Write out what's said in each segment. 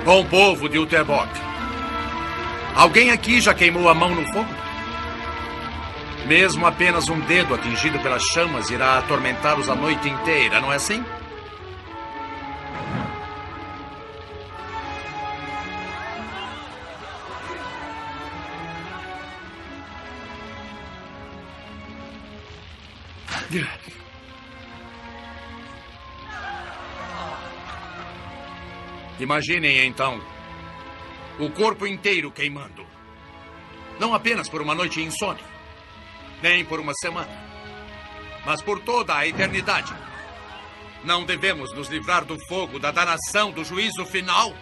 Bom povo de Utterbok, alguém aqui já queimou a mão no fogo? Mesmo apenas um dedo atingido pelas chamas irá atormentá-los a noite inteira, não é assim? Imaginem, então, o corpo inteiro queimando. Não apenas por uma noite insone, nem por uma semana, mas por toda a eternidade. Não devemos nos livrar do fogo da danação do juízo final?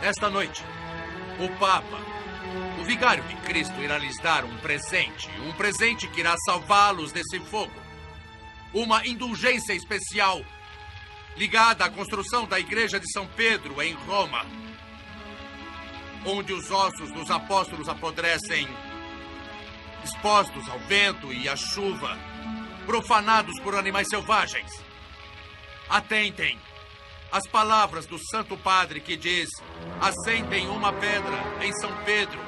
Esta noite, o Papa, o vigário de Cristo, irá lhes dar um presente que irá salvá-los desse fogo. Uma indulgência especial ligada à construção da Igreja de São Pedro, em Roma, onde os ossos dos apóstolos apodrecem, expostos ao vento e à chuva, profanados por animais selvagens. Atentem às palavras do Santo Padre que diz: assentem uma pedra em São Pedro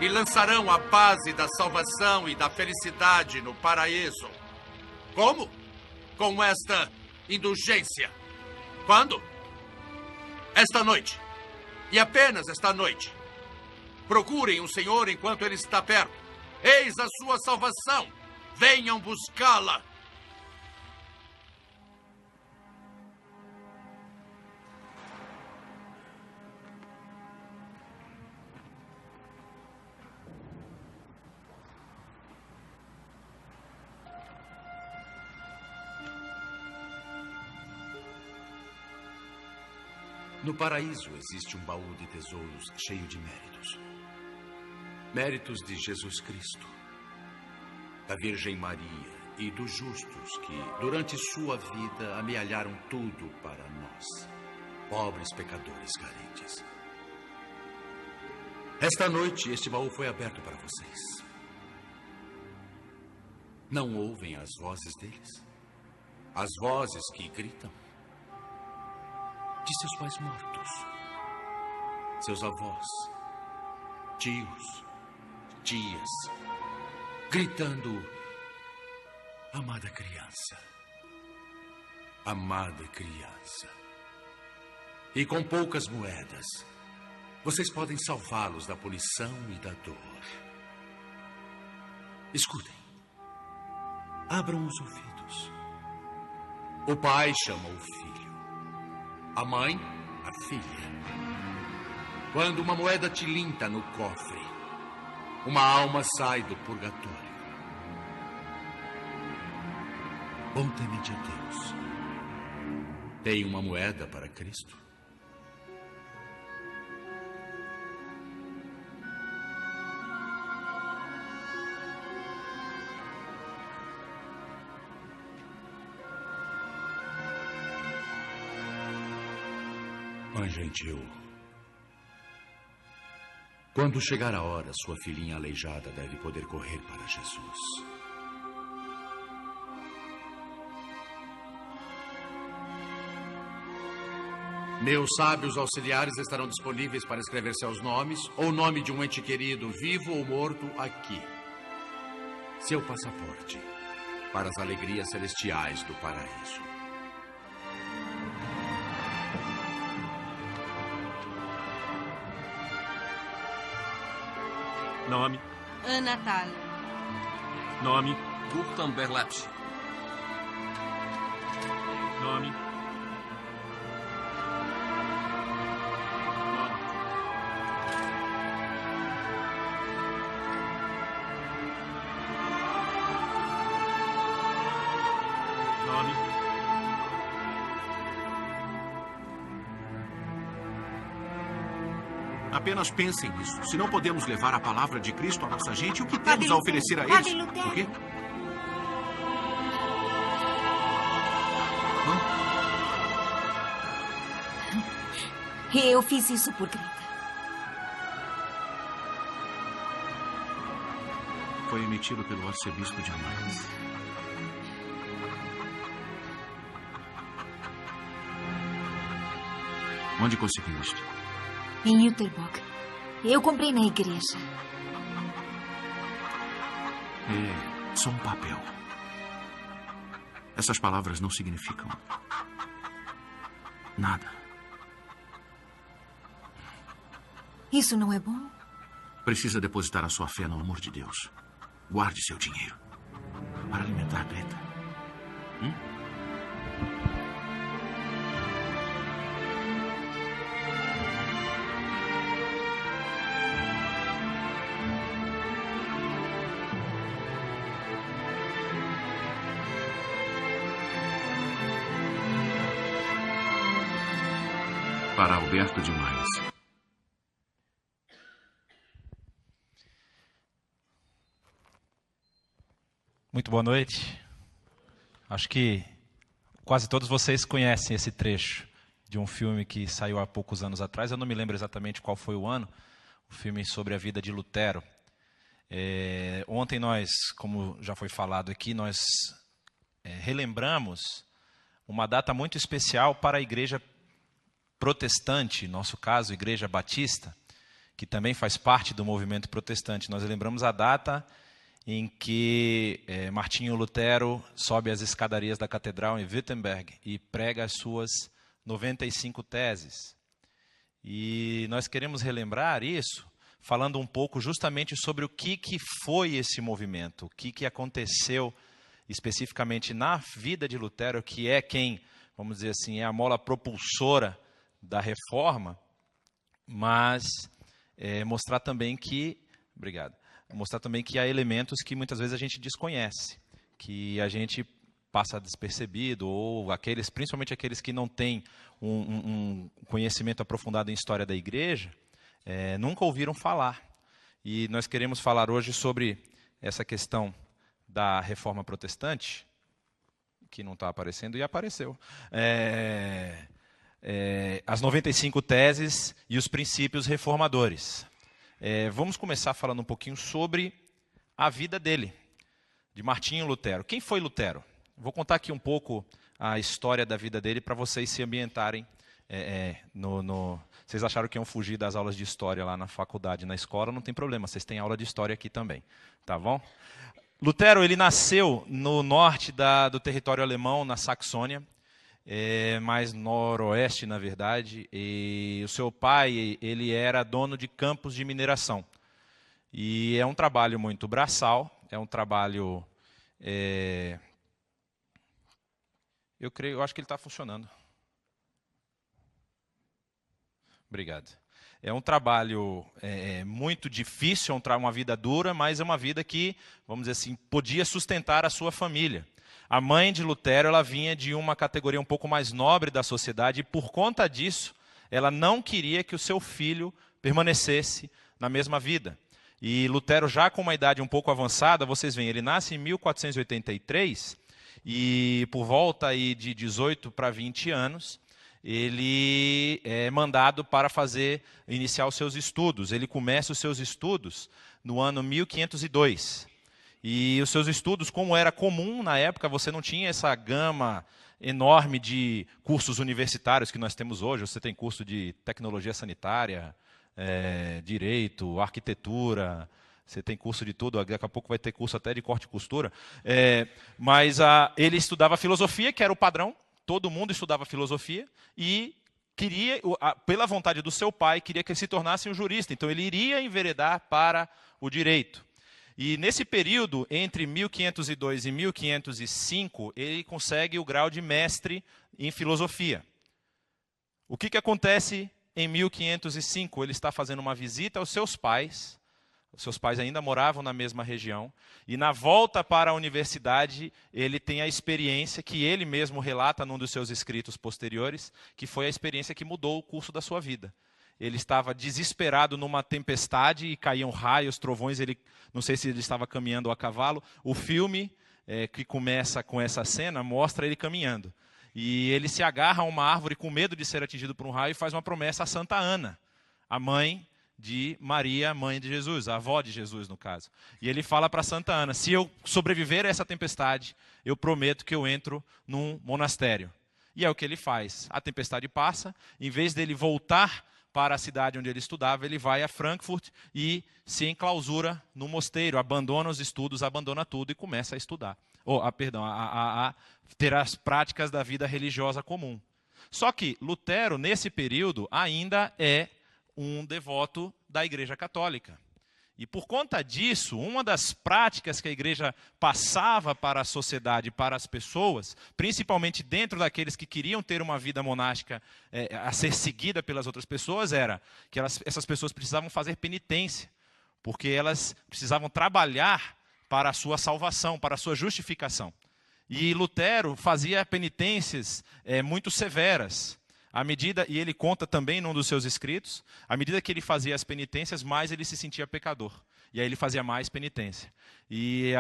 e lançarão a base da salvação e da felicidade no paraíso. Como? Com esta indulgência. Quando? Esta noite. E apenas esta noite. Procurem o Senhor enquanto Ele está perto. Eis a sua salvação. Venham buscá-la. No paraíso existe um baú de tesouros cheio de méritos. Méritos de Jesus Cristo, da Virgem Maria e dos justos que, durante sua vida, amealharam tudo para nós, pobres pecadores carentes. Esta noite, este baú foi aberto para vocês. Não ouvem as vozes deles? As vozes que gritam? De seus pais mortos, seus avós, tios, tias, gritando: amada criança, amada criança. E com poucas moedas, vocês podem salvá-los da punição e da dor. Escutem, abram os ouvidos. O pai chama o filho. A mãe, a filha. Quando uma moeda tilinta no cofre, uma alma sai do purgatório. Bom temente a Deus. Tem uma moeda para Cristo? Mãe gentil, quando chegar a hora, sua filhinha aleijada deve poder correr para Jesus. Meus sábios auxiliares estarão disponíveis para escrever seus nomes ou o nome de um ente querido, vivo ou morto, aqui. Seu passaporte para as alegrias celestiais do paraíso. Nome: Ana Tal. Nome: Gurtan Berlepsch. Nome: Apenas pensem nisso. Se não podemos levar a palavra de Cristo à nossa gente, o que temos a oferecer a eles? O quê? Eu fiz isso por Greta. Foi emitido pelo arcebispo de Mainz. Onde conseguiu isto? Em Jüterbock. Eu comprei na igreja. É só um papel. Essas palavras não significam nada. Isso não é bom? Precisa depositar a sua fé no amor de Deus. Guarde seu dinheiro para alimentar a Greta. Para Alberto de Mainz. Muito boa noite. Acho que quase todos vocês conhecem esse trecho de um filme que saiu há poucos anos atrás. Eu não me lembro exatamente qual foi o ano. O filme sobre a vida de Lutero. Ontem nós, como já foi falado aqui, nós relembramos uma data muito especial para a igreja protestante, no nosso caso, Igreja Batista, que também faz parte do movimento protestante. Nós lembramos a data em que Martinho Lutero sobe as escadarias da catedral em Wittenberg e prega as suas 95 teses. E nós queremos relembrar isso, falando um pouco justamente sobre o que foi esse movimento, o que aconteceu especificamente na vida de Lutero, que é quem, vamos dizer assim, é a mola propulsora da reforma, mas mostrar também que há elementos que muitas vezes a gente desconhece, que a gente passa despercebido, ou principalmente aqueles que não têm um conhecimento aprofundado em história da igreja, nunca ouviram falar. E nós queremos falar hoje sobre essa questão da reforma protestante, que não está aparecendo, e apareceu. As 95 teses e os princípios reformadores. Vamos começar falando um pouquinho sobre a vida dele, de Martinho Lutero. Quem foi Lutero? Vou contar aqui um pouco a história da vida dele para vocês se ambientarem. Vocês acharam que iam fugir das aulas de história lá na faculdade, na escola? Não tem problema, vocês têm aula de história aqui também, tá bom? Lutero, ele nasceu no norte do território alemão, na Saxônia, mais noroeste, na verdade, e o seu pai, ele era dono de campos de mineração. E é um trabalho muito braçal, é um trabalho... Eu acho que ele está funcionando. Obrigado. É um trabalho muito difícil, uma vida dura, mas é uma vida que, vamos dizer assim, podia sustentar a sua família. A mãe de Lutero, ela vinha de uma categoria um pouco mais nobre da sociedade, e por conta disso, ela não queria que o seu filho permanecesse na mesma vida. E Lutero, já com uma idade um pouco avançada, vocês veem, ele nasce em 1483, e por volta aí de 18 para 20 anos, ele é mandado para iniciar os seus estudos. Ele começa os seus estudos no ano 1502. E os seus estudos, como era comum na época, você não tinha essa gama enorme de cursos universitários que nós temos hoje. Você tem curso de tecnologia sanitária, direito, arquitetura, você tem curso de tudo, daqui a pouco vai ter curso até de corte e costura. Mas ele estudava filosofia, que era o padrão, todo mundo estudava filosofia, e queria, pela vontade do seu pai, queria que ele se tornasse um jurista. Então ele iria enveredar para o direito. E nesse período, entre 1502 e 1505, ele consegue o grau de mestre em filosofia. O que acontece em 1505? Ele está fazendo uma visita aos seus pais. Os seus pais ainda moravam na mesma região. E na volta para a universidade, ele tem a experiência que ele mesmo relata num dos seus escritos posteriores, que foi a experiência que mudou o curso da sua vida. Ele estava desesperado numa tempestade e caíam raios, trovões. Não sei se ele estava caminhando a cavalo. O filme, que começa com essa cena, mostra ele caminhando. E ele se agarra a uma árvore com medo de ser atingido por um raio e faz uma promessa a Santa Ana, a mãe de Maria, mãe de Jesus, a avó de Jesus, no caso. E ele fala para Santa Ana: se eu sobreviver a essa tempestade, eu prometo que eu entro num monastério. E é o que ele faz. A tempestade passa, em vez dele voltar para a cidade onde ele estudava, ele vai a Frankfurt e se enclausura no mosteiro, abandona os estudos, abandona tudo e começa a estudar. A ter as práticas da vida religiosa comum. Só que Lutero, nesse período, ainda é um devoto da Igreja Católica. E por conta disso, uma das práticas que a igreja passava para a sociedade, para as pessoas, principalmente dentro daqueles que queriam ter uma vida monástica a ser seguida pelas outras pessoas, era que essas pessoas precisavam fazer penitência, porque elas precisavam trabalhar para a sua salvação, para a sua justificação. E Lutero fazia penitências muito severas. E ele conta também num dos seus escritos, à medida que ele fazia as penitências, mais ele se sentia pecador. E aí ele fazia mais penitência. E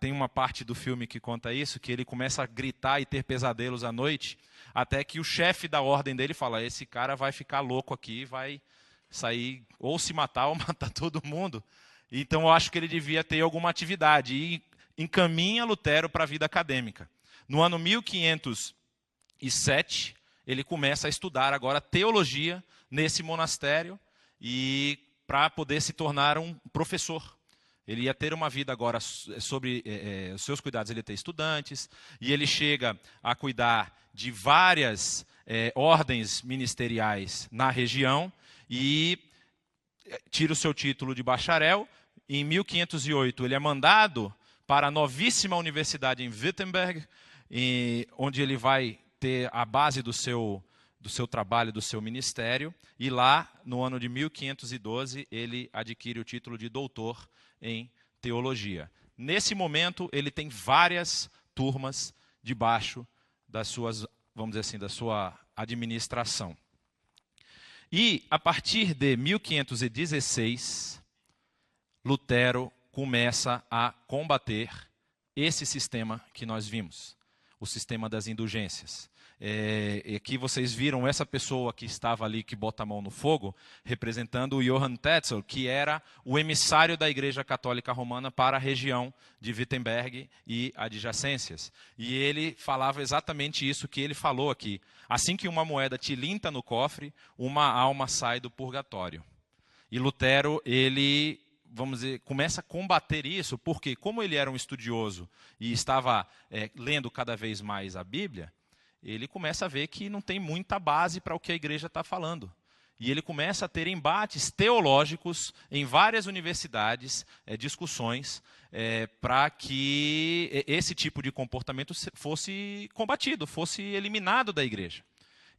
tem uma parte do filme que conta isso, que ele começa a gritar e ter pesadelos à noite, até que o chefe da ordem dele fala: esse cara vai ficar louco aqui, vai sair ou se matar ou matar todo mundo. Então eu acho que ele devia ter alguma atividade. E encaminha Lutero para a vida acadêmica. No ano 1507... ele começa a estudar agora teologia nesse monastério e para poder se tornar um professor. Ele ia ter uma vida agora sobre os seus cuidados, ele ia ter estudantes, e ele chega a cuidar de várias ordens ministeriais na região e tira o seu título de bacharel. Em 1508 ele é mandado para a novíssima universidade em Wittenberg, onde ele vai ter a base do seu trabalho, do seu ministério, e lá, no ano de 1512, ele adquire o título de doutor em teologia. Nesse momento, ele tem várias turmas debaixo das suas, vamos dizer assim, da sua administração. E, a partir de 1516, Lutero começa a combater esse sistema que nós vimos, o sistema das indulgências. Aqui vocês viram essa pessoa que estava ali, que bota a mão no fogo, representando o Johann Tetzel, que era o emissário da Igreja Católica Romana para a região de Wittenberg e adjacências. E ele falava exatamente isso que ele falou aqui: assim que uma moeda tilinta no cofre, uma alma sai do purgatório. E Lutero, ele, vamos dizer, começa a combater isso, porque como ele era um estudioso e estava lendo cada vez mais a Bíblia, ele começa a ver que não tem muita base para o que a igreja está falando. E ele começa a ter embates teológicos em várias universidades, discussões, para que esse tipo de comportamento fosse combatido, fosse eliminado da igreja.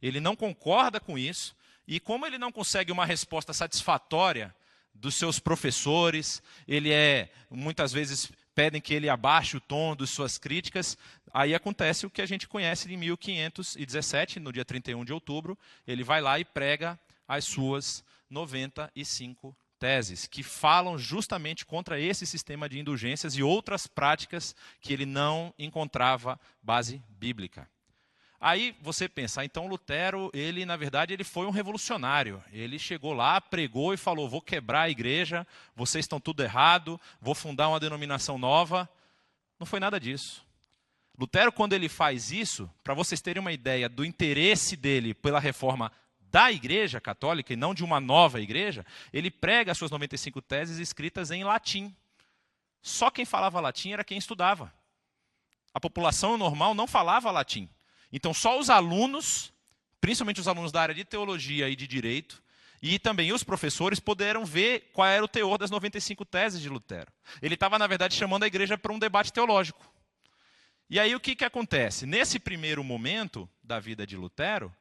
Ele não concorda com isso, e como ele não consegue uma resposta satisfatória dos seus professores, muitas vezes pedem que ele abaixe o tom de suas críticas, aí acontece o que a gente conhece em 1517, no dia 31 de outubro, ele vai lá e prega as suas 95 teses, que falam justamente contra esse sistema de indulgências e outras práticas que ele não encontrava base bíblica. Aí você pensa, então Lutero, ele na verdade ele foi um revolucionário. Ele chegou lá, pregou e falou: vou quebrar a igreja, vocês estão tudo errado, vou fundar uma denominação nova. Não foi nada disso. Lutero, quando ele faz isso, para vocês terem uma ideia do interesse dele pela reforma da Igreja Católica e não de uma nova igreja, ele prega as suas 95 teses escritas em latim. Só quem falava latim era quem estudava. A população normal não falava latim. Então, só os alunos, principalmente os alunos da área de teologia e de direito, e também os professores, puderam ver qual era o teor das 95 teses de Lutero. Ele estava, na verdade, chamando a igreja para um debate teológico. E aí o que acontece? Nesse primeiro momento da vida de Lutero,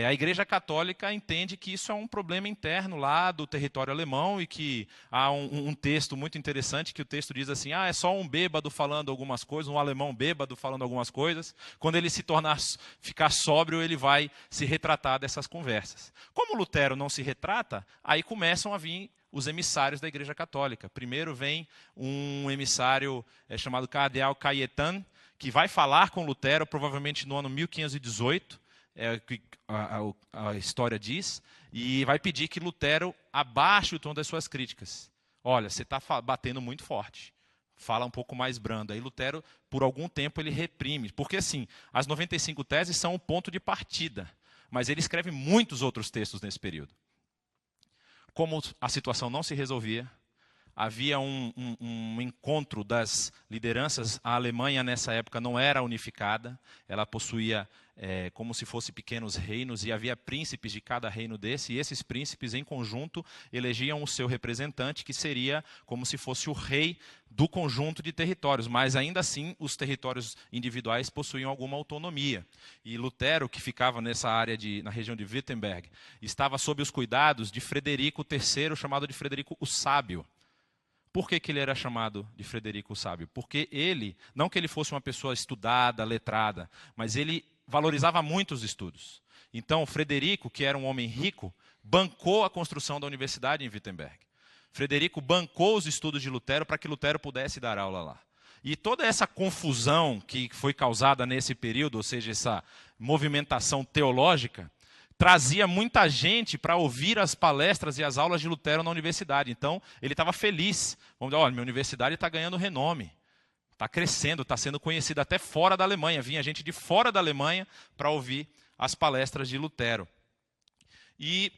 a Igreja Católica entende que isso é um problema interno lá do território alemão e que há um texto muito interessante, que o texto diz assim: é só um bêbado falando algumas coisas, um alemão bêbado falando algumas coisas. Quando ele ficar sóbrio, ele vai se retratar dessas conversas. Como Lutero não se retrata, aí começam a vir os emissários da Igreja Católica. Primeiro vem um emissário chamado Cardeal Cajetan, que vai falar com Lutero, provavelmente no ano 1518, é o que a história diz, e vai pedir que Lutero abaixe o tom das suas críticas. Olha, você está batendo muito forte. Fala um pouco mais brando. Aí Lutero, por algum tempo, ele reprime. Porque, assim, as 95 teses são o ponto de partida. Mas ele escreve muitos outros textos nesse período. Como a situação não se resolvia, havia um encontro das lideranças. A Alemanha, nessa época, não era unificada. Ela possuía como se fossem pequenos reinos, e havia príncipes de cada reino desse, e esses príncipes, em conjunto, elegiam o seu representante, que seria como se fosse o rei do conjunto de territórios. Mas, ainda assim, os territórios individuais possuíam alguma autonomia. E Lutero, que ficava nessa área, na região de Wittenberg, estava sob os cuidados de Frederico III, chamado de Frederico o Sábio. Por que ele era chamado de Frederico o Sábio? Porque ele, não que ele fosse uma pessoa estudada, letrada, mas ele valorizava muito os estudos. Então, Frederico, que era um homem rico, bancou a construção da universidade em Wittenberg. Frederico bancou os estudos de Lutero para que Lutero pudesse dar aula lá. E toda essa confusão que foi causada nesse período, ou seja, essa movimentação teológica, trazia muita gente para ouvir as palestras e as aulas de Lutero na universidade. Então, ele estava feliz. Vamos dizer, olha, minha universidade está ganhando renome. Está crescendo, está sendo conhecida até fora da Alemanha. Vinha gente de fora da Alemanha para ouvir as palestras de Lutero. E,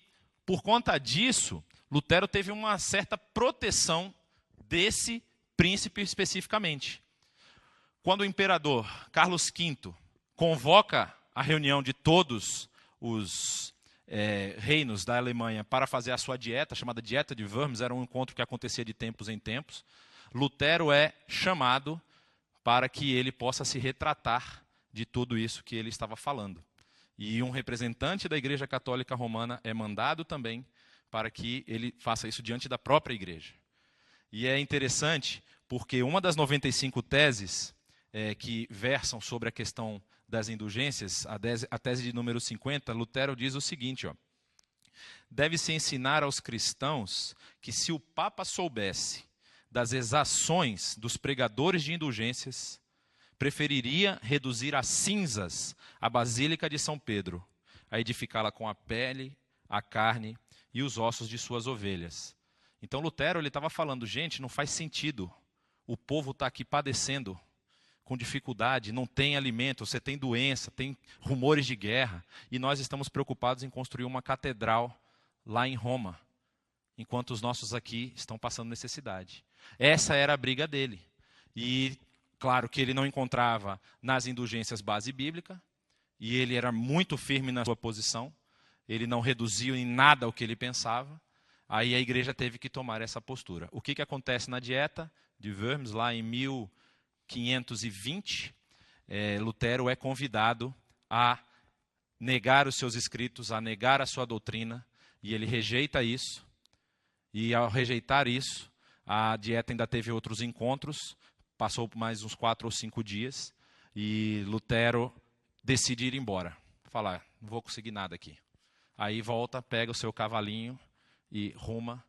por conta disso, Lutero teve uma certa proteção desse príncipe especificamente. Quando o imperador Carlos V convoca a reunião de todos os reinos da Alemanha para fazer a sua dieta, chamada Dieta de Worms, era um encontro que acontecia de tempos em tempos, Lutero é chamado para que ele possa se retratar de tudo isso que ele estava falando. E um representante da Igreja Católica Romana é mandado também para que ele faça isso diante da própria igreja. E é interessante porque uma das 95 teses que versam sobre a questão das indulgências, a tese de número 50, Lutero diz o seguinte, ó: deve-se ensinar aos cristãos que se o Papa soubesse das exações dos pregadores de indulgências, preferiria reduzir a cinzas a Basílica de São Pedro, a edificá-la com a pele, a carne e os ossos de suas ovelhas. Então Lutero estava falando, gente, não faz sentido, o povo está aqui padecendo com dificuldade, não tem alimento, você tem doença, tem rumores de guerra, e nós estamos preocupados em construir uma catedral lá em Roma, enquanto os nossos aqui estão passando necessidade. Essa era a briga dele. E, claro, que ele não encontrava nas indulgências base bíblica, e ele era muito firme na sua posição, ele não reduziu em nada o que ele pensava, aí a igreja teve que tomar essa postura. O que acontece na dieta de Worms, lá em 1520, Lutero é convidado a negar os seus escritos, a negar a sua doutrina, e ele rejeita isso, e ao rejeitar isso, a dieta ainda teve outros encontros, passou por mais uns 4 ou 5 dias, e Lutero decide ir embora. Falar, não vou conseguir nada aqui. Aí volta, pega o seu cavalinho e ruma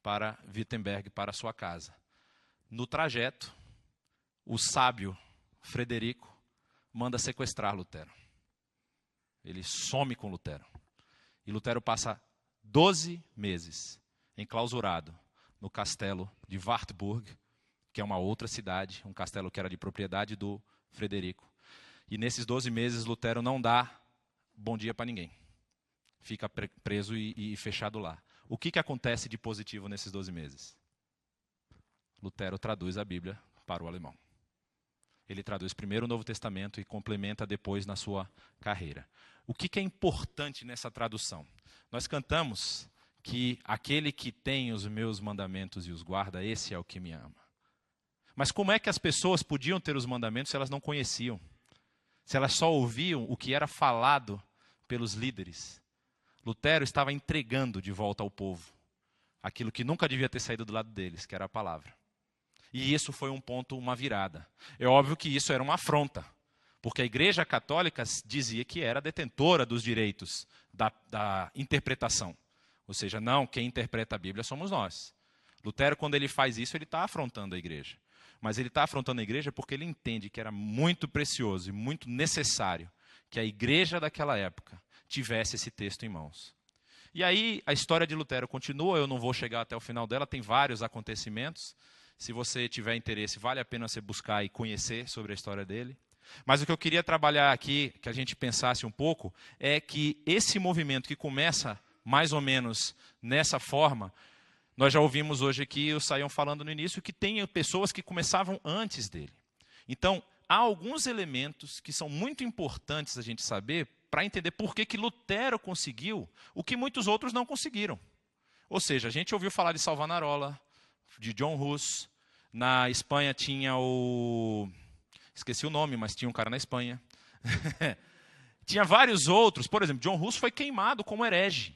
para Wittenberg, para a sua casa. No trajeto, o sábio Frederico manda sequestrar Lutero. Ele some com Lutero. E Lutero passa 12 meses enclausurado no castelo de Wartburg, que é uma outra cidade, um castelo que era de propriedade do Frederico. E nesses 12 meses, Lutero não dá bom dia para ninguém. Fica preso e fechado lá. O que acontece de positivo nesses 12 meses? Lutero traduz a Bíblia para o alemão. Ele traduz primeiro o Novo Testamento e complementa depois na sua carreira. O que é importante nessa tradução? Nós cantamos que aquele que tem os meus mandamentos e os guarda, esse é o que me ama. Mas como é que as pessoas podiam ter os mandamentos se elas não conheciam? Se elas só ouviam o que era falado pelos líderes? Lutero estava entregando de volta ao povo aquilo que nunca devia ter saído do lado deles, que era a palavra. E isso foi um ponto, uma virada. É óbvio que isso era uma afronta, porque a Igreja Católica dizia que era detentora dos direitos da interpretação. Ou seja, não, quem interpreta a Bíblia somos nós. Lutero, quando ele faz isso, ele está afrontando a igreja. Mas ele está afrontando a igreja porque ele entende que era muito precioso e muito necessário que a igreja daquela época tivesse esse texto em mãos. E aí a história de Lutero continua, eu não vou chegar até o final dela, tem vários acontecimentos. Se você tiver interesse, vale a pena você buscar e conhecer sobre a história dele. Mas o que eu queria trabalhar aqui, que a gente pensasse um pouco, é que esse movimento que começa mais ou menos nessa forma, nós já ouvimos hoje aqui, o Saião falando no início, que tem pessoas que começavam antes dele. Então, há alguns elementos que são muito importantes a gente saber para entender por que Lutero conseguiu o que muitos outros não conseguiram. Ou seja, a gente ouviu falar de Savonarola, de John Hus. Na Espanha tinha o... Esqueci o nome, mas tinha um cara na Espanha. Tinha vários outros. Por exemplo, John Hus foi queimado como herege.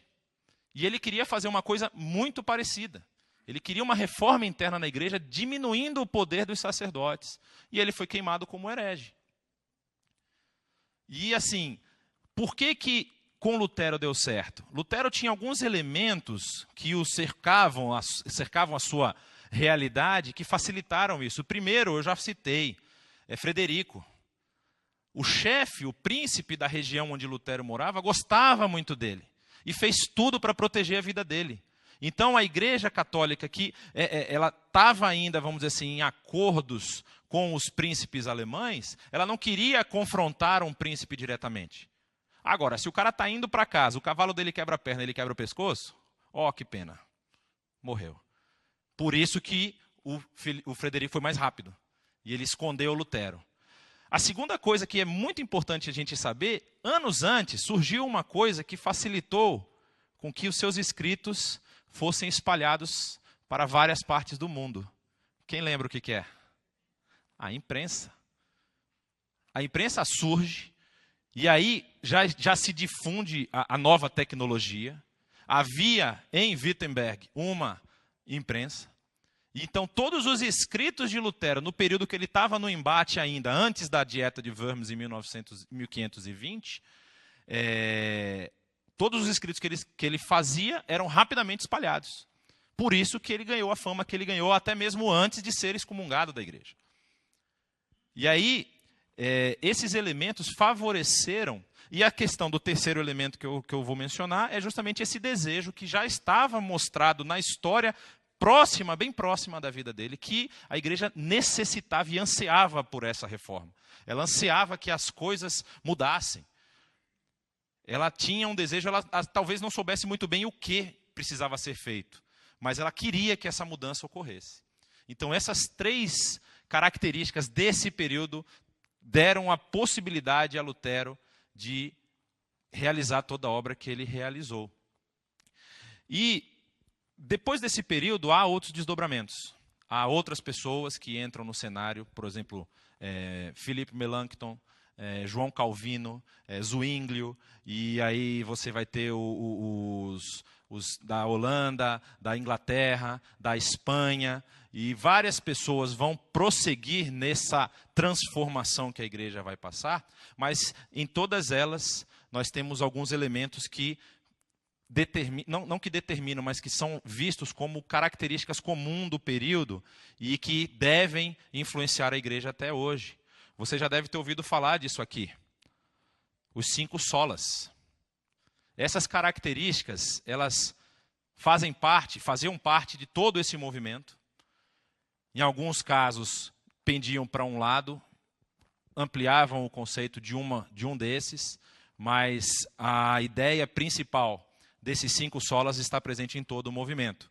E ele queria fazer uma coisa muito parecida. Ele queria uma reforma interna na igreja, diminuindo o poder dos sacerdotes. E ele foi queimado como herege. E assim, por que com Lutero deu certo? Lutero tinha alguns elementos que o cercavam a sua realidade, que facilitaram isso. O primeiro, eu já citei, é Frederico. O chefe, o príncipe da região onde Lutero morava, gostava muito dele. E fez tudo para proteger a vida dele. Então, a Igreja Católica, que ela estava ainda, vamos dizer assim, em acordos com os príncipes alemães, ela não queria confrontar um príncipe diretamente. Agora, se o cara está indo para casa, o cavalo dele quebra a perna, ele quebra o pescoço, que pena, morreu. Por isso que o Frederico foi mais rápido, e ele escondeu o Lutero. A segunda coisa que é muito importante a gente saber, anos antes surgiu uma coisa que facilitou com que os seus escritos fossem espalhados para várias partes do mundo. Quem lembra o que é? A imprensa. A imprensa surge, e aí já se difunde a nova tecnologia. Havia em Wittenberg uma imprensa. Então, todos os escritos de Lutero, no período que ele estava no embate ainda, antes da Dieta de Worms em 1520, todos os escritos que ele fazia eram rapidamente espalhados. Por isso que ele ganhou a fama que ele ganhou, até mesmo antes de ser excomungado da igreja. E aí, esses elementos favoreceram, e a questão do terceiro elemento que eu vou mencionar é justamente esse desejo que já estava mostrado na história bem próxima da vida dele, que a igreja necessitava e ansiava por essa reforma. Ela ansiava que as coisas mudassem. Ela tinha um desejo, ela talvez não soubesse muito bem o que precisava ser feito, mas ela queria que essa mudança ocorresse. Então, essas três características desse período deram a possibilidade a Lutero de realizar toda a obra que ele realizou. E depois desse período, há outros desdobramentos. Há outras pessoas que entram no cenário, por exemplo, Philippe Melanchthon, João Calvino, Zwinglio, e aí você vai ter os da Holanda, da Inglaterra, da Espanha, e várias pessoas vão prosseguir nessa transformação que a igreja vai passar, mas em todas elas nós temos alguns elementos que não que determinam, mas que são vistos como características comuns do período e que devem influenciar a igreja até hoje. Você já deve ter ouvido falar disso aqui. Os 5 solas. Essas características, elas faziam parte de todo esse movimento. Em alguns casos, pendiam para um lado, ampliavam o conceito de um desses, mas a ideia principal desses 5 solas está presente em todo o movimento.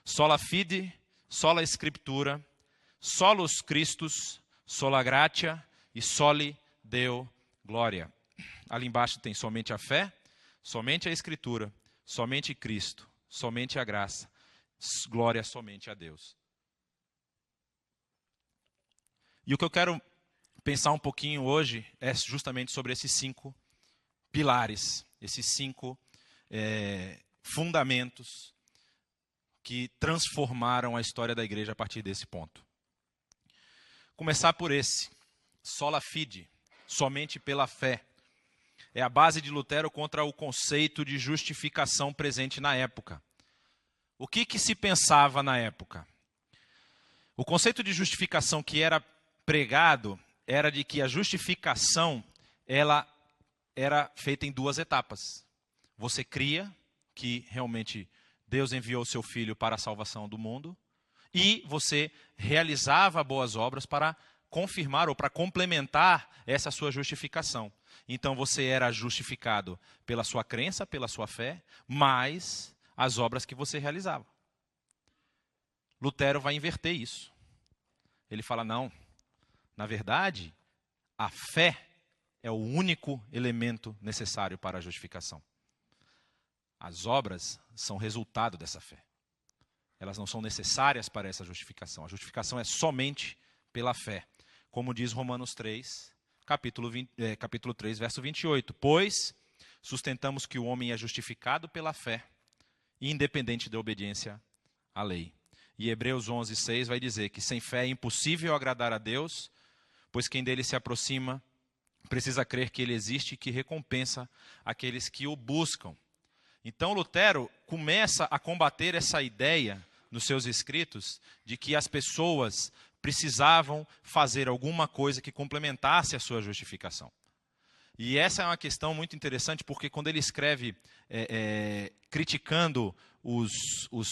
Sola fide, sola scriptura, solus Christus, sola gratia e soli Deo gloria. Ali embaixo tem somente a fé, somente a escritura, somente Cristo, somente a graça, glória somente a Deus. E o que eu quero pensar um pouquinho hoje é justamente sobre esses 5 pilares, esses 5 fundamentos que transformaram a história da igreja a partir desse ponto. Começar por esse, sola fide, somente pela fé. É a base de Lutero contra o conceito de justificação presente na época. O que se pensava na época? O conceito de justificação que era pregado era de que a justificação, ela era feita em 2 etapas. Você cria que realmente Deus enviou o seu Filho para a salvação do mundo, e você realizava boas obras para confirmar ou para complementar essa sua justificação. Então você era justificado pela sua crença, pela sua fé, mais as obras que você realizava. Lutero vai inverter isso. Ele fala, não, na verdade, a fé é o único elemento necessário para a justificação. As obras são resultado dessa fé. Elas não são necessárias para essa justificação. A justificação é somente pela fé. Como diz Romanos 3, capítulo 3, verso 28. Pois sustentamos que o homem é justificado pela fé, independente da obediência à lei. E Hebreus 11, 6 vai dizer que sem fé é impossível agradar a Deus, pois quem dele se aproxima precisa crer que ele existe e que recompensa aqueles que o buscam. Então Lutero começa a combater essa ideia nos seus escritos de que as pessoas precisavam fazer alguma coisa que complementasse a sua justificação. E essa é uma questão muito interessante, porque quando ele escreve criticando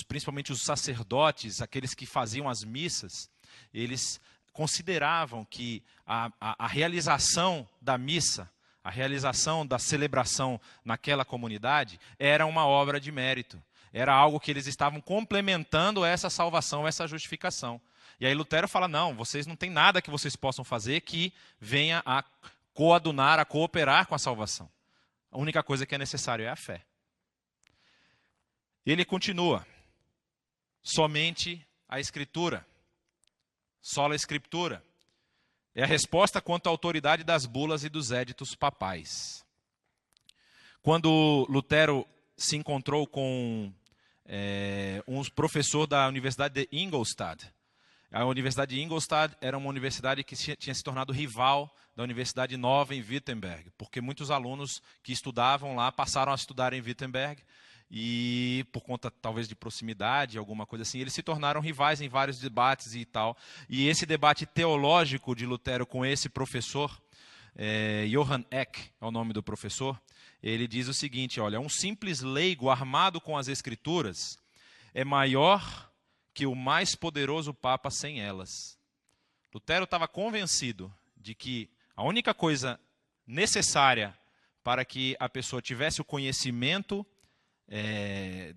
principalmente os sacerdotes, aqueles que faziam as missas, eles consideravam que a realização da missa, a realização da celebração naquela comunidade era uma obra de mérito. Era algo que eles estavam complementando essa salvação, essa justificação. E aí Lutero fala, não, vocês não têm nada que vocês possam fazer que venha a coadunar, a cooperar com a salvação. A única coisa que é necessário é a fé. Ele continua, somente a Escritura, sola Escritura. É a resposta quanto à autoridade das bulas e dos éditos papais. Quando Lutero se encontrou com um professor da Universidade de Ingolstadt, a Universidade de Ingolstadt era uma universidade que tinha se tornado rival da Universidade Nova em Wittenberg, porque muitos alunos que estudavam lá passaram a estudar em Wittenberg, e por conta talvez de proximidade, alguma coisa assim, eles se tornaram rivais em vários debates e tal. E esse debate teológico de Lutero com esse professor, Johann Eck é o nome do professor, ele diz o seguinte, olha, um simples leigo armado com as Escrituras é maior que o mais poderoso Papa sem elas. Lutero estava convencido de que a única coisa necessária para que a pessoa tivesse o conhecimento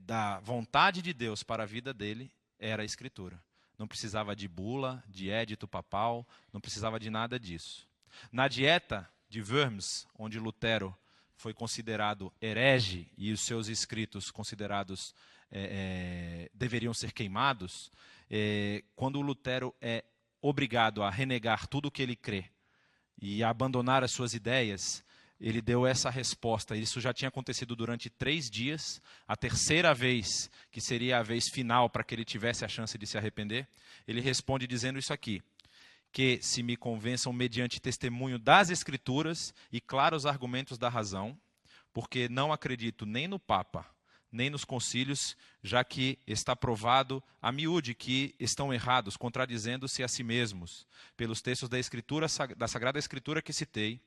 da vontade de Deus para a vida dele era a Escritura. Não precisava de bula, de édito papal, não precisava de nada disso. Na dieta de Worms, onde Lutero foi considerado herege e os seus escritos considerados deveriam ser queimados, quando Lutero é obrigado a renegar tudo o que ele crê e a abandonar as suas ideias, ele deu essa resposta. Isso já tinha acontecido durante 3 dias, a terceira vez, que seria a vez final para que ele tivesse a chance de se arrepender, ele responde dizendo isso aqui, que se me convençam mediante testemunho das Escrituras e claros argumentos da razão, porque não acredito nem no Papa, nem nos concílios, já que está provado a miúde que estão errados, contradizendo-se a si mesmos, pelos textos da Escritura, da Sagrada Escritura que citei.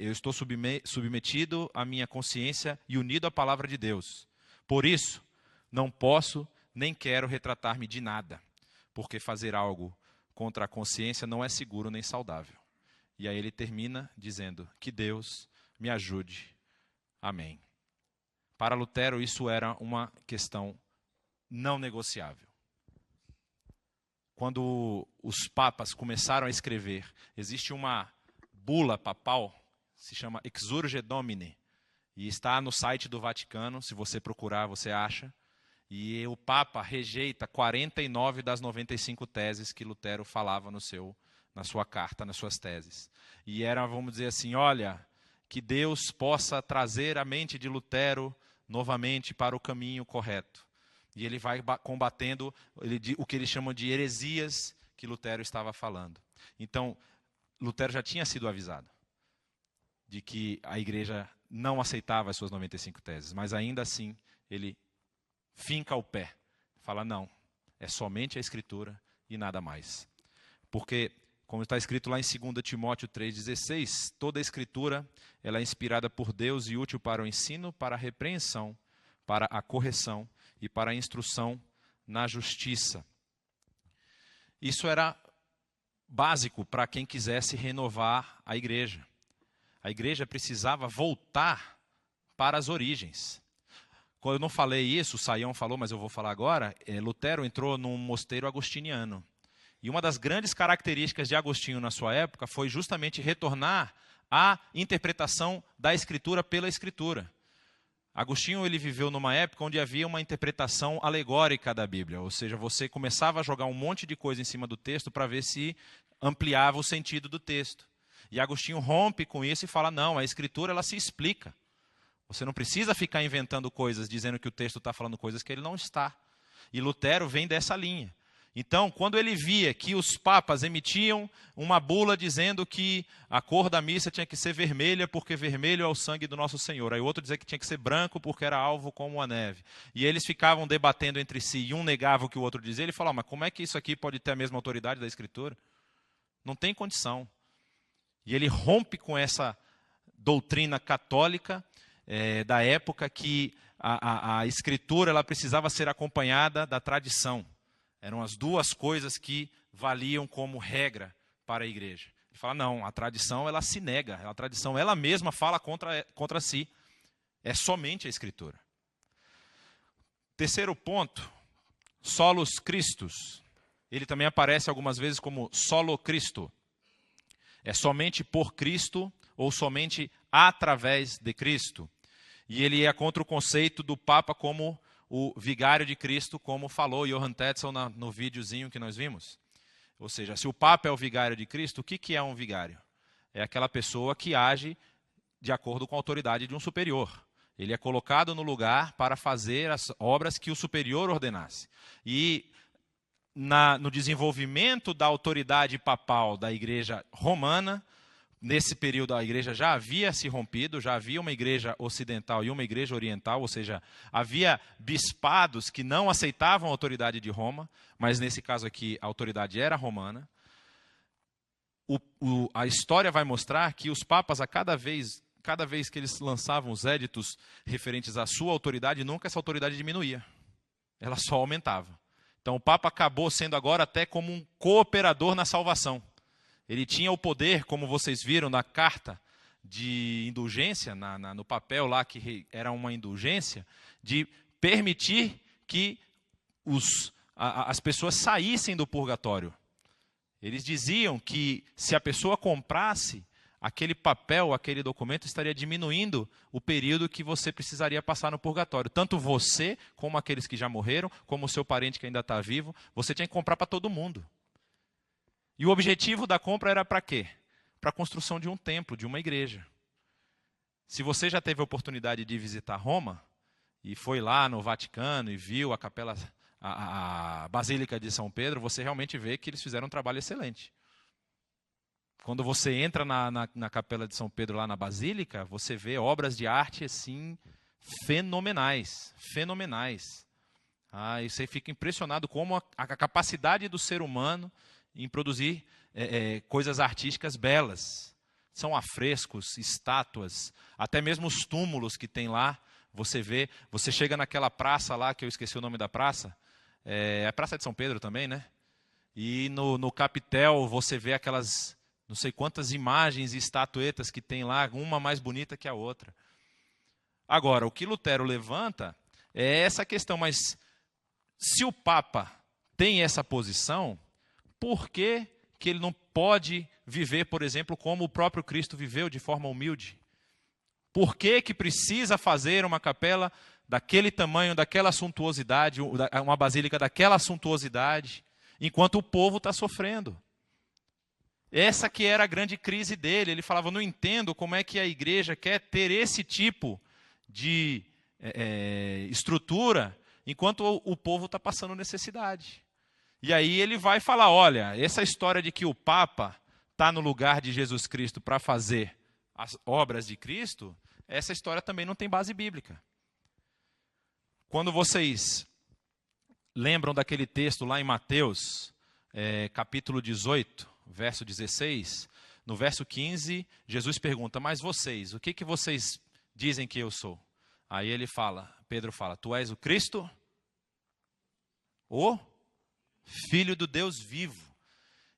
Eu estou submetido à minha consciência e unido à palavra de Deus. Por isso, não posso nem quero retratar-me de nada, porque fazer algo contra a consciência não é seguro nem saudável. E aí ele termina dizendo, que Deus me ajude. Amém. Para Lutero, isso era uma questão não negociável. Quando os papas começaram a escrever, existe uma bula papal, se chama Exsurge Domine, e está no site do Vaticano, se você procurar, você acha. E o Papa rejeita 49 das 95 teses que Lutero falava na sua carta, nas suas teses. E era, vamos dizer assim, olha, que Deus possa trazer a mente de Lutero novamente para o caminho correto. E ele vai combatendo o que eles chamam de heresias que Lutero estava falando. Então, Lutero já tinha sido avisado de que a igreja não aceitava as suas 95 teses, mas ainda assim ele finca o pé, fala não, é somente a Escritura e nada mais. Porque Como está escrito lá em 2 Timóteo 3,16, toda a Escritura ela é inspirada por Deus e útil para o ensino, para a repreensão, para a correção e para a instrução na justiça. Isso era básico para quem quisesse renovar a igreja. A igreja precisava voltar para as origens. Quando eu não falei isso, o Saião falou, mas eu vou falar agora, Lutero entrou num mosteiro agostiniano. E uma das grandes características de Agostinho na sua época foi justamente retornar à interpretação da Escritura pela Escritura. Agostinho ele viveu numa época onde havia uma interpretação alegórica da Bíblia, ou seja, você começava a jogar um monte de coisa em cima do texto para ver se ampliava o sentido do texto. E Agostinho rompe com isso e fala, não, a Escritura ela se explica. Você não precisa ficar inventando coisas, dizendo que o texto está falando coisas que ele não está. E Lutero vem dessa linha. Então, quando ele via que os papas emitiam uma bula dizendo que a cor da missa tinha que ser vermelha porque vermelho é o sangue do nosso Senhor. Aí o outro dizia que tinha que ser branco porque era alvo como a neve. E eles ficavam debatendo entre si e um negava o que o outro dizia. Ele falava, mas como é que isso aqui pode ter a mesma autoridade da Escritura? Não tem condição. E ele rompe com essa doutrina católica da época que a Escritura ela precisava ser acompanhada da tradição. Eram as duas coisas que valiam como regra para a igreja. Ele fala, não, a tradição ela se nega, a tradição ela mesma fala contra si. É somente a Escritura. Terceiro ponto, solos Christus. Ele também aparece algumas vezes como solo Cristo. É somente por Cristo ou somente através de Cristo. E ele é contra o conceito do Papa como o vigário de Cristo, como falou Johann Tetzel no videozinho que nós vimos. Ou seja, se o Papa é o vigário de Cristo, o que é um vigário? É aquela pessoa que age de acordo com a autoridade de um superior. Ele é colocado no lugar para fazer as obras que o superior ordenasse. E no desenvolvimento da autoridade papal da igreja romana, nesse período a igreja já havia se rompido, já havia uma igreja ocidental e uma igreja oriental, ou seja, havia bispados que não aceitavam a autoridade de Roma, mas nesse caso aqui a autoridade era romana. A história vai mostrar que os papas, cada vez que eles lançavam os éditos referentes à sua autoridade, nunca essa autoridade diminuía, ela só aumentava. Então o Papa acabou sendo agora até como um cooperador na salvação. Ele tinha o poder, como vocês viram na carta de indulgência, no papel lá que era uma indulgência, de permitir que as pessoas saíssem do purgatório. Eles diziam que se a pessoa comprasse aquele papel, aquele documento, estaria diminuindo o período que você precisaria passar no purgatório. Tanto você, como aqueles que já morreram, como o seu parente que ainda está vivo, você tinha que comprar para todo mundo. E o objetivo da compra era para quê? Para a construção de um templo, de uma igreja. Se você já teve a oportunidade de visitar Roma, e foi lá no Vaticano e viu a capela, a Basílica de São Pedro, você realmente vê que eles fizeram um trabalho excelente. Quando você entra na capela de São Pedro, lá na Basílica, você vê obras de arte assim fenomenais, fenomenais. E você fica impressionado como a capacidade do ser humano em produzir coisas artísticas belas. São afrescos, estátuas, até mesmo os túmulos que tem lá. Você vê, você chega naquela praça lá, que eu esqueci o nome da praça, a Praça de São Pedro também, né? E no capitel você vê aquelas, não sei quantas imagens e estatuetas que tem lá, uma mais bonita que a outra. Agora, o que Lutero levanta é essa questão, mas se o Papa tem essa posição, por que ele não pode viver, por exemplo, como o próprio Cristo viveu, de forma humilde? Por que precisa fazer uma capela daquele tamanho, daquela suntuosidade, uma basílica daquela suntuosidade, enquanto o povo está sofrendo? Essa que era a grande crise dele. Ele falava, não entendo como é que a igreja quer ter esse tipo de estrutura, enquanto o povo está passando necessidade. E aí ele vai falar, olha, essa história de que o Papa está no lugar de Jesus Cristo para fazer as obras de Cristo, essa história também não tem base bíblica. Quando vocês lembram daquele texto lá em Mateus, capítulo 18, verso 16, no verso 15, Jesus pergunta, mas vocês, o que vocês dizem que eu sou? Aí Pedro fala, tu és o Cristo, o Filho do Deus vivo.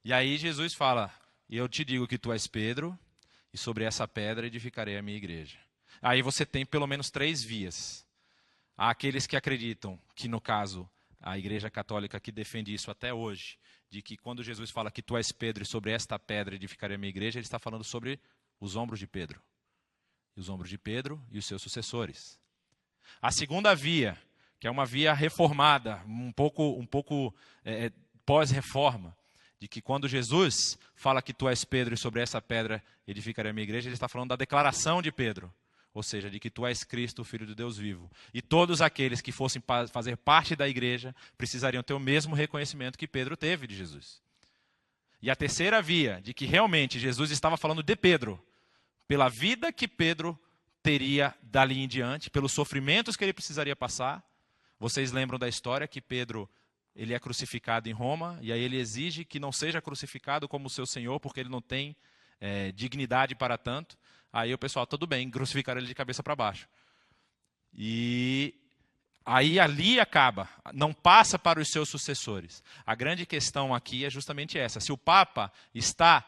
E aí Jesus fala, e eu te digo que tu és Pedro, e sobre essa pedra edificarei a minha igreja. Aí você tem pelo menos 3 vias. Há aqueles que acreditam que, no caso, a Igreja Católica que defende isso até hoje, de que quando Jesus fala que tu és Pedro e sobre esta pedra edificarei a minha igreja, ele está falando sobre os ombros de Pedro. E os ombros de Pedro e os seus sucessores. A segunda via, que é uma via reformada, um pouco pós-reforma, de que quando Jesus fala que tu és Pedro e sobre essa pedra edificarei a minha igreja, ele está falando da declaração de Pedro. Ou seja, de que tu és Cristo, o Filho de Deus vivo. E todos aqueles que fossem fazer parte da igreja precisariam ter o mesmo reconhecimento que Pedro teve de Jesus. E a terceira via, de que realmente Jesus estava falando de Pedro, pela vida que Pedro teria dali em diante, pelos sofrimentos que ele precisaria passar. Vocês lembram da história que Pedro, ele é crucificado em Roma, e aí ele exige que não seja crucificado como seu Senhor, porque ele não tem dignidade para tanto. Aí o pessoal, tudo bem, crucificaram ele de cabeça para baixo. E aí ali acaba, não passa para os seus sucessores. A grande questão aqui é justamente essa. Se o Papa está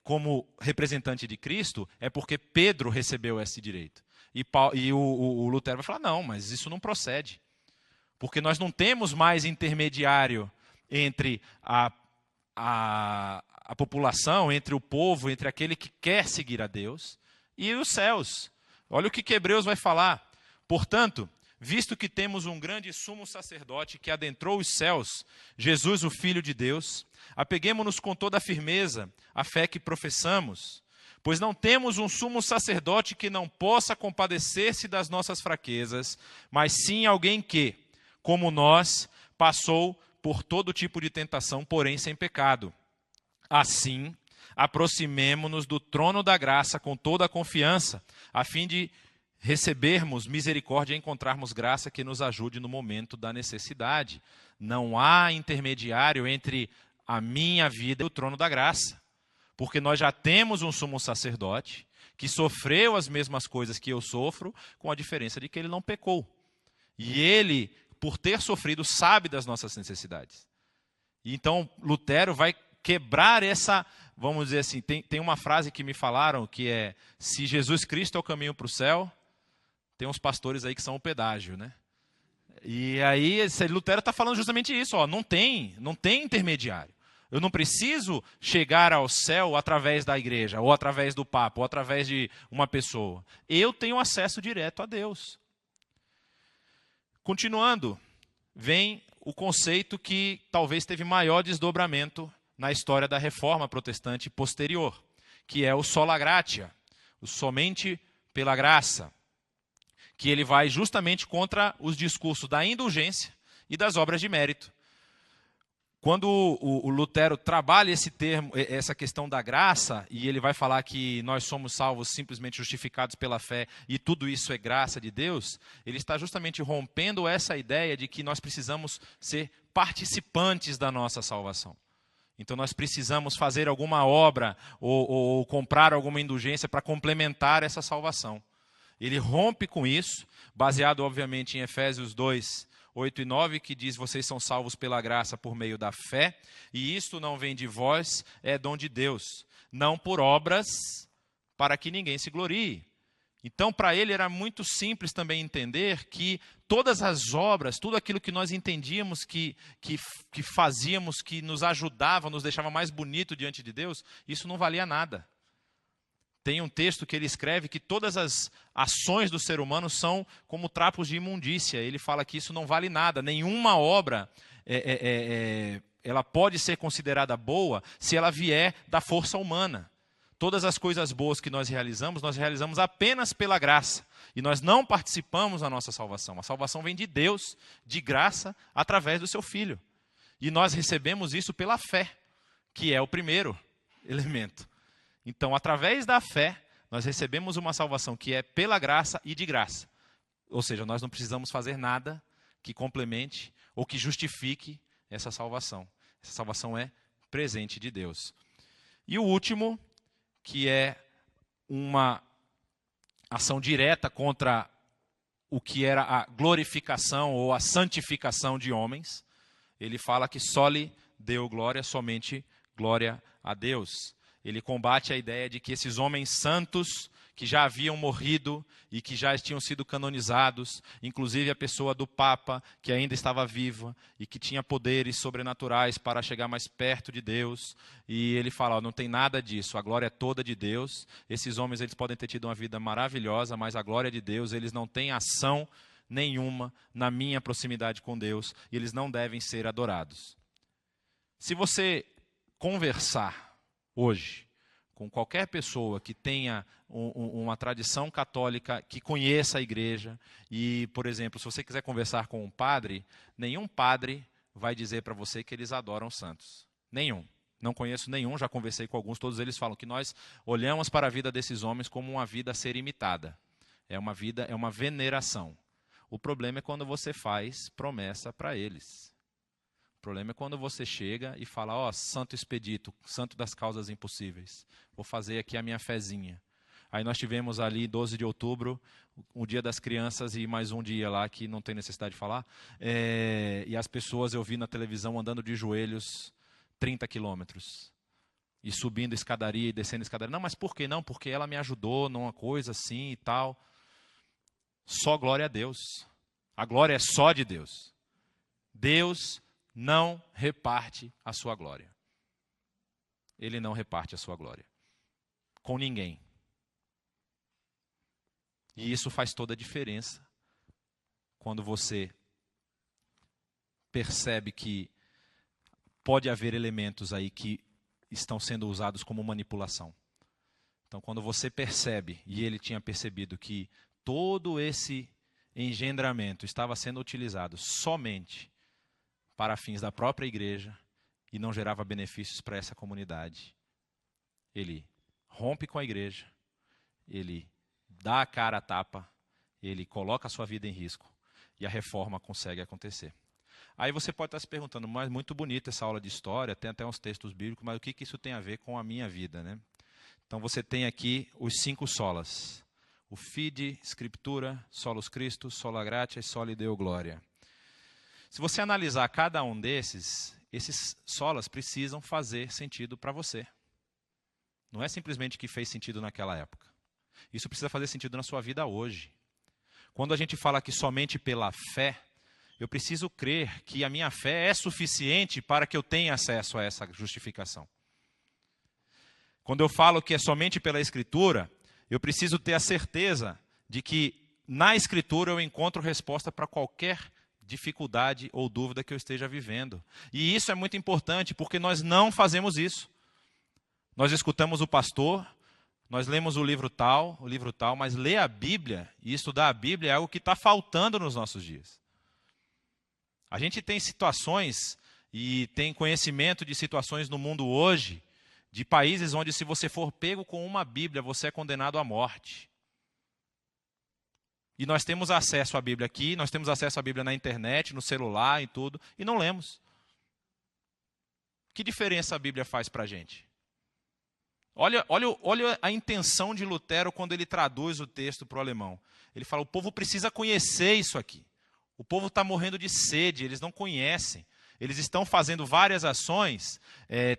como representante de Cristo, é porque Pedro recebeu esse direito. E o Lutero vai falar, não, mas isso não procede. Porque nós não temos mais intermediário entre a população, entre o povo, entre aquele que quer seguir a Deus e os céus. Olha o que Hebreus vai falar. Portanto, visto que temos um grande sumo sacerdote que adentrou os céus, Jesus, o Filho de Deus, apeguemo-nos com toda a firmeza à fé que professamos, pois não temos um sumo sacerdote que não possa compadecer-se das nossas fraquezas, mas sim alguém que, como nós, passou por todo tipo de tentação, porém sem pecado. Assim, aproximemo-nos do trono da graça com toda a confiança, a fim de recebermos misericórdia e encontrarmos graça que nos ajude no momento da necessidade. Não há intermediário entre a minha vida e o trono da graça, porque nós já temos um sumo sacerdote que sofreu as mesmas coisas que eu sofro, com a diferença de que ele não pecou. E ele, por ter sofrido, sabe das nossas necessidades. E então, Lutero vai quebrar essa, vamos dizer assim, tem uma frase que me falaram que é, se Jesus Cristo é o caminho para o céu, tem uns pastores aí que são o pedágio, né? E aí, Lutero está falando justamente isso, ó, não tem intermediário. Eu não preciso chegar ao céu através da igreja, ou através do Papa, ou através de uma pessoa. Eu tenho acesso direto a Deus. Continuando, vem o conceito que talvez teve maior desdobramento na história da reforma protestante posterior, que é o sola gratia, o somente pela graça, que ele vai justamente contra os discursos da indulgência e das obras de mérito. Quando o Lutero trabalha esse termo, essa questão da graça, e ele vai falar que nós somos salvos simplesmente justificados pela fé e tudo isso é graça de Deus, ele está justamente rompendo essa ideia de que nós precisamos ser participantes da nossa salvação. Então nós precisamos fazer alguma obra ou comprar alguma indulgência para complementar essa salvação. Ele rompe com isso, baseado obviamente em Efésios 2, 8 e 9, que diz, vocês são salvos pela graça por meio da fé, e isto não vem de vós, é dom de Deus, não por obras, para que ninguém se glorie. Então, para ele era muito simples também entender que todas as obras, tudo aquilo que nós entendíamos que fazíamos, que nos ajudava, nos deixava mais bonito diante de Deus, isso não valia nada. Tem um texto que ele escreve que todas as ações do ser humano são como trapos de imundícia. Ele fala que isso não vale nada. Nenhuma obra ela pode ser considerada boa se ela vier da força humana. Todas as coisas boas que nós realizamos apenas pela graça. E nós não participamos da nossa salvação. A salvação vem de Deus, de graça, através do seu Filho. E nós recebemos isso pela fé, que é o primeiro elemento. Então, através da fé, nós recebemos uma salvação que é pela graça e de graça. Ou seja, nós não precisamos fazer nada que complemente ou que justifique essa salvação. Essa salvação é presente de Deus. E o último, que é uma ação direta contra o que era a glorificação ou a santificação de homens. Ele fala que só lhe deu glória, somente glória a Deus. Ele combate a ideia de que esses homens santos que já haviam morrido e que já tinham sido canonizados, inclusive a pessoa do Papa, que ainda estava viva e que tinha poderes sobrenaturais para chegar mais perto de Deus. E ele fala, não tem nada disso, a glória é toda de Deus. Esses homens eles podem ter tido uma vida maravilhosa, mas a glória de Deus, eles não têm ação nenhuma na minha proximidade com Deus e eles não devem ser adorados. Se você conversar hoje com qualquer pessoa que tenha uma tradição católica, que conheça a igreja, e, por exemplo, se você quiser conversar com um padre, nenhum padre vai dizer para você que eles adoram santos. Nenhum. Não conheço nenhum, já conversei com alguns, todos eles falam que nós olhamos para a vida desses homens como uma vida a ser imitada. É uma veneração. O problema é quando você faz promessa para eles. O problema é quando você chega e fala, ó, santo expedito, santo das causas impossíveis, vou fazer aqui a minha fezinha. Aí nós tivemos ali, 12 de outubro, o dia das crianças e mais um dia lá que não tem necessidade de falar. E as pessoas eu vi na televisão andando de joelhos 30 quilômetros. E subindo escadaria e descendo escadaria. Não, mas por que não? Porque ela me ajudou numa coisa assim e tal. Só glória a Deus. A glória é só de Deus. Deus não reparte a sua glória. Ele não reparte a sua glória com ninguém. E isso faz toda a diferença quando você percebe que pode haver elementos aí que estão sendo usados como manipulação. Então, quando você percebe, e ele tinha percebido que todo esse engendramento estava sendo utilizado somente para fins da própria igreja e não gerava benefícios para essa comunidade, ele rompe com a igreja, ele dá a cara a tapa, ele coloca a sua vida em risco e a reforma consegue acontecer. Aí você pode estar se perguntando, mas muito bonita essa aula de história, tem até uns textos bíblicos, mas o que isso tem a ver com a minha vida, né? Então você tem aqui os 5 solas. O Fide, Scriptura, Solus Christus, Sola Gratia e Soli Deo Gloria. Se você analisar cada um desses, esses solas precisam fazer sentido para você. Não é simplesmente que fez sentido naquela época. Isso precisa fazer sentido na sua vida hoje. Quando a gente fala que somente pela fé, eu preciso crer que a minha fé é suficiente para que eu tenha acesso a essa justificação. Quando eu falo que é somente pela Escritura, eu preciso ter a certeza de que na Escritura eu encontro resposta para qualquer dificuldade ou dúvida que eu esteja vivendo. E isso é muito importante, porque nós não fazemos isso. Nós escutamos o pastor, nós lemos o livro tal, mas ler a Bíblia e estudar a Bíblia é algo que está faltando nos nossos dias. A gente tem situações e tem conhecimento de situações no mundo hoje, de países onde se você for pego com uma Bíblia, você é condenado à morte. E nós temos acesso à Bíblia aqui, nós temos acesso à Bíblia na internet, no celular e tudo, e não lemos. Que diferença a Bíblia faz para a gente? Olha a intenção de Lutero quando ele traduz o texto para o alemão. Ele fala, o povo precisa conhecer isso aqui. O povo está morrendo de sede, eles não conhecem. Eles estão fazendo várias ações,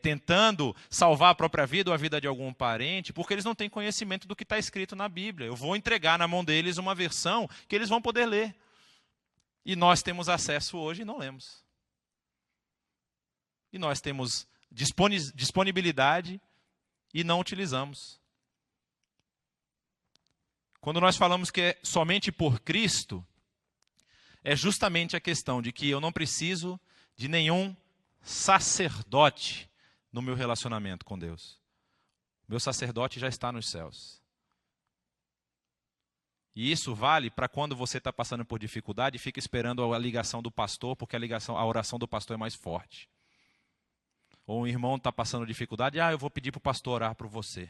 tentando salvar a própria vida ou a vida de algum parente, porque eles não têm conhecimento do que está escrito na Bíblia. Eu vou entregar na mão deles uma versão que eles vão poder ler. E nós temos acesso hoje e não lemos. E nós temos disponibilidade e não utilizamos. Quando nós falamos que é somente por Cristo, é justamente a questão de que eu não preciso de nenhum sacerdote no meu relacionamento com Deus. Meu sacerdote já está nos céus. E isso vale para quando você está passando por dificuldade e fica esperando a ligação do pastor, porque a oração do pastor é mais forte. Ou um irmão está passando dificuldade, eu vou pedir para o pastor orar por você.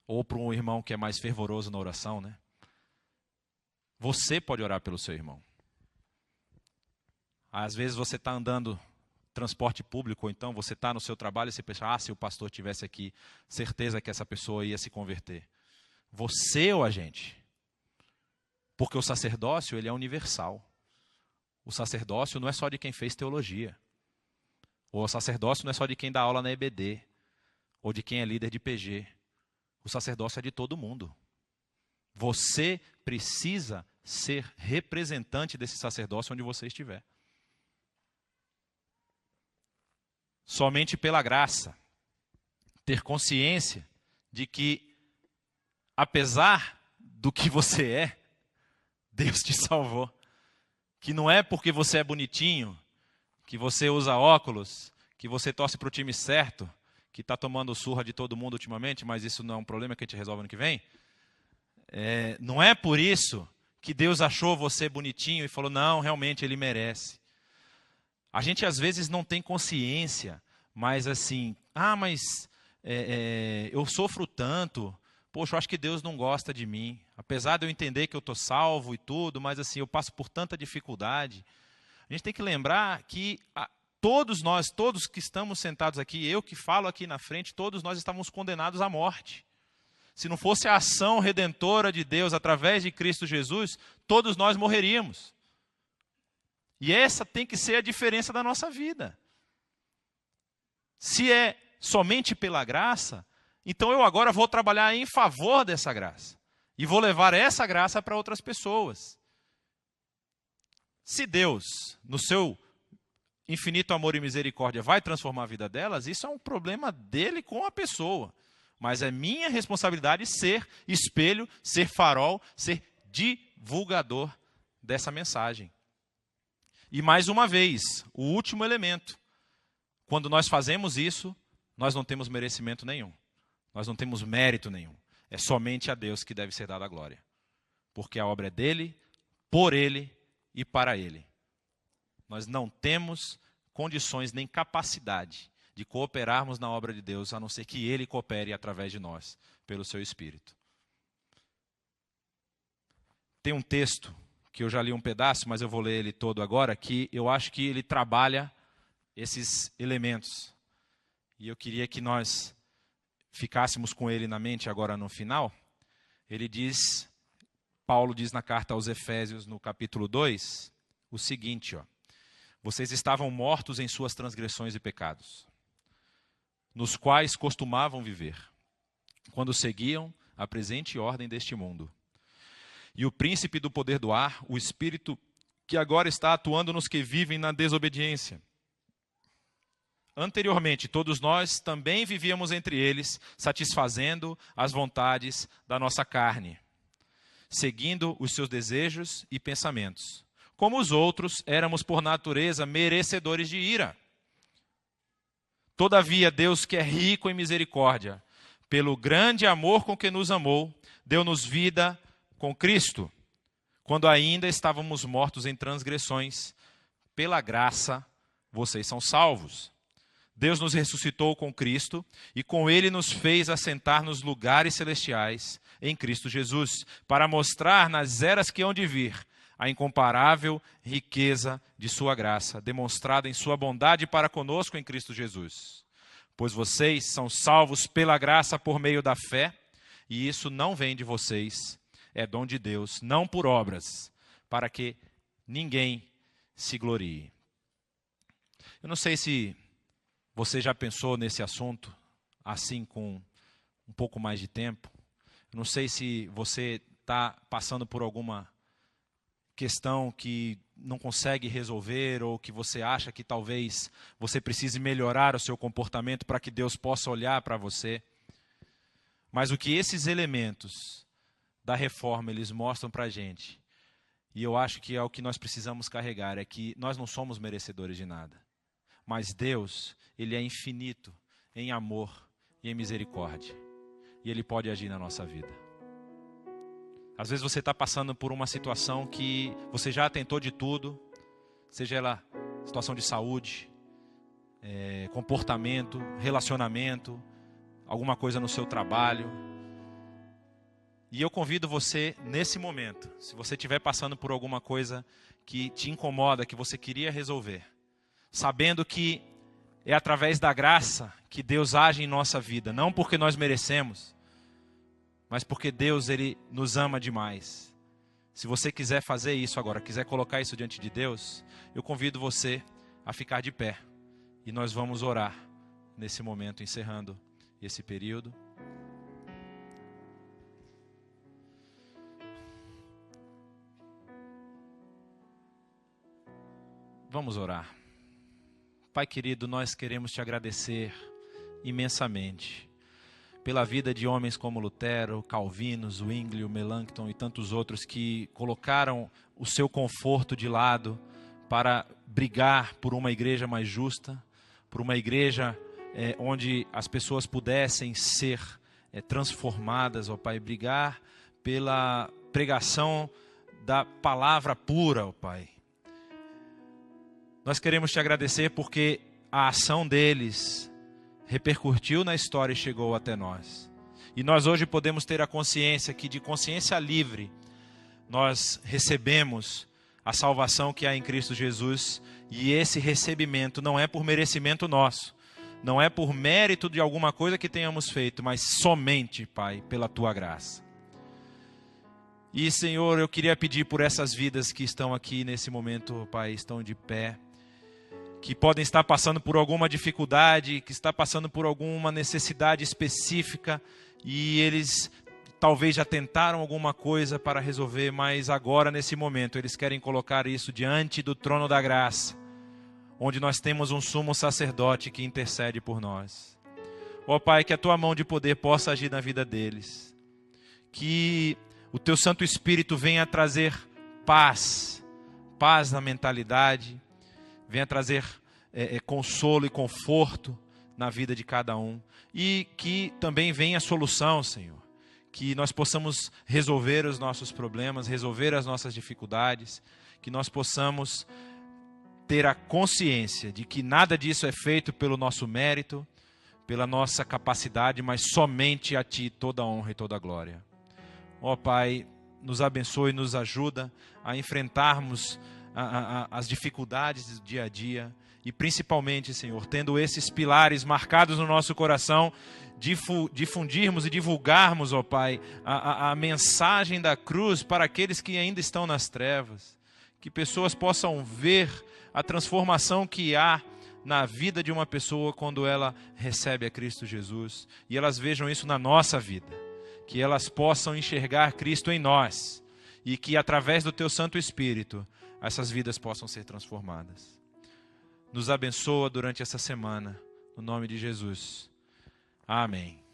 Ou para um irmão que é mais fervoroso na oração, né? Você pode orar pelo seu irmão. Às vezes você está andando transporte público, ou então você está no seu trabalho e você pensa, se o pastor estivesse aqui, certeza que essa pessoa ia se converter. Você ou a gente? Porque o sacerdócio, ele é universal. O sacerdócio não é só de quem fez teologia. O sacerdócio não é só de quem dá aula na EBD, ou de quem é líder de PG. O sacerdócio é de todo mundo. Você precisa ser representante desse sacerdócio onde você estiver. Somente pela graça, ter consciência de que, apesar do que você é, Deus te salvou. Que não é porque você é bonitinho, que você usa óculos, que você torce para o time certo, que está tomando surra de todo mundo ultimamente, mas isso não é um problema que a gente resolve ano que vem. Não é por isso que Deus achou você bonitinho e falou, não, realmente ele merece. A gente às vezes não tem consciência, mas assim, eu sofro tanto, poxa, eu acho que Deus não gosta de mim. Apesar de eu entender que eu estou salvo e tudo, mas assim, eu passo por tanta dificuldade. A gente tem que lembrar que todos nós, todos que estamos sentados aqui, eu que falo aqui na frente, todos nós estávamos condenados à morte. Se não fosse a ação redentora de Deus através de Cristo Jesus, todos nós morreríamos. E essa tem que ser a diferença da nossa vida. Se é somente pela graça, então eu agora vou trabalhar em favor dessa graça. E vou levar essa graça para outras pessoas. Se Deus, no seu infinito amor e misericórdia, vai transformar a vida delas, isso é um problema dele com a pessoa. Mas é minha responsabilidade ser espelho, ser farol, ser divulgador dessa mensagem. E mais uma vez, o último elemento. Quando nós fazemos isso, nós não temos merecimento nenhum. Nós não temos mérito nenhum. É somente a Deus que deve ser dada a glória. Porque a obra é dele, por ele e para ele. Nós não temos condições nem capacidade de cooperarmos na obra de Deus, a não ser que ele coopere através de nós, pelo seu Espírito. Tem um texto, que eu já li um pedaço, mas eu vou ler ele todo agora, que eu acho que ele trabalha esses elementos. E eu queria que nós ficássemos com ele na mente agora no final. Ele diz, Paulo diz na carta aos Efésios, no capítulo 2, o seguinte, vocês estavam mortos em suas transgressões e pecados, nos quais costumavam viver, quando seguiam a presente ordem deste mundo. E o príncipe do poder do ar, o espírito que agora está atuando nos que vivem na desobediência. Anteriormente, todos nós também vivíamos entre eles, satisfazendo as vontades da nossa carne, seguindo os seus desejos e pensamentos. Como os outros, éramos por natureza merecedores de ira. Todavia, Deus, que é rico em misericórdia, pelo grande amor com que nos amou, deu-nos vida com Cristo, quando ainda estávamos mortos em transgressões. Pela graça, vocês são salvos. Deus nos ressuscitou com Cristo e com ele nos fez assentar nos lugares celestiais em Cristo Jesus, para mostrar nas eras que hão de vir a incomparável riqueza de sua graça, demonstrada em sua bondade para conosco em Cristo Jesus. Pois vocês são salvos pela graça por meio da fé, e isso não vem de vocês, é dom de Deus, não por obras, para que ninguém se glorie. Eu não sei se você já pensou nesse assunto, assim com um pouco mais de tempo. Eu não sei se você está passando por alguma questão que não consegue resolver, ou que você acha que talvez você precise melhorar o seu comportamento para que Deus possa olhar para você. Mas o que esses elementos da reforma eles mostram para a gente, e eu acho que é o que nós precisamos carregar, é que nós não somos merecedores de nada. Mas Deus, ele é infinito em amor e em misericórdia. E ele pode agir na nossa vida. Às vezes você está passando por uma situação que você já tentou de tudo, seja ela situação de saúde, comportamento, relacionamento, alguma coisa no seu trabalho. E eu convido você, nesse momento, se você estiver passando por alguma coisa que te incomoda, que você queria resolver, sabendo que é através da graça que Deus age em nossa vida, não porque nós merecemos, mas porque Deus, Ele nos ama demais. Se você quiser fazer isso agora, quiser colocar isso diante de Deus, eu convido você a ficar de pé. E nós vamos orar nesse momento, encerrando esse período. Vamos orar. Pai querido, nós queremos te agradecer imensamente pela vida de homens como Lutero, Calvino, Zwingli, Melanchthon e tantos outros que colocaram o seu conforto de lado para brigar por uma igreja mais justa, por uma igreja onde as pessoas pudessem ser transformadas, ó Pai, brigar pela pregação da palavra pura, ó Pai. Nós queremos te agradecer porque a ação deles repercutiu na história e chegou até nós. E nós hoje podemos ter a consciência que de consciência livre nós recebemos a salvação que há em Cristo Jesus, e esse recebimento não é por merecimento nosso, não é por mérito de alguma coisa que tenhamos feito, mas somente, Pai, pela Tua graça. E Senhor, eu queria pedir por essas vidas que estão aqui nesse momento, Pai, estão de pé, que podem estar passando por alguma dificuldade, que está passando por alguma necessidade específica, e eles talvez já tentaram alguma coisa para resolver, mas agora, nesse momento, eles querem colocar isso diante do trono da graça, onde nós temos um sumo sacerdote que intercede por nós. Ó Pai, que a Tua mão de poder possa agir na vida deles, que o Teu Santo Espírito venha trazer paz na mentalidade, venha trazer consolo e conforto na vida de cada um, e que também venha a solução, Senhor, que nós possamos resolver os nossos problemas, resolver as nossas dificuldades, que nós possamos ter a consciência de que nada disso é feito pelo nosso mérito, pela nossa capacidade, mas somente a Ti toda a honra e toda a glória. Ó Pai, nos abençoe e nos ajuda a enfrentarmos as dificuldades do dia a dia, e principalmente, Senhor, tendo esses pilares marcados no nosso coração, difundirmos e divulgarmos, ó Pai, a mensagem da cruz para aqueles que ainda estão nas trevas, que pessoas possam ver a transformação que há na vida de uma pessoa quando ela recebe a Cristo Jesus, e elas vejam isso na nossa vida, que elas possam enxergar Cristo em nós, e que através do Teu Santo Espírito essas vidas possam ser transformadas. Nos abençoa durante essa semana, no nome de Jesus. Amém.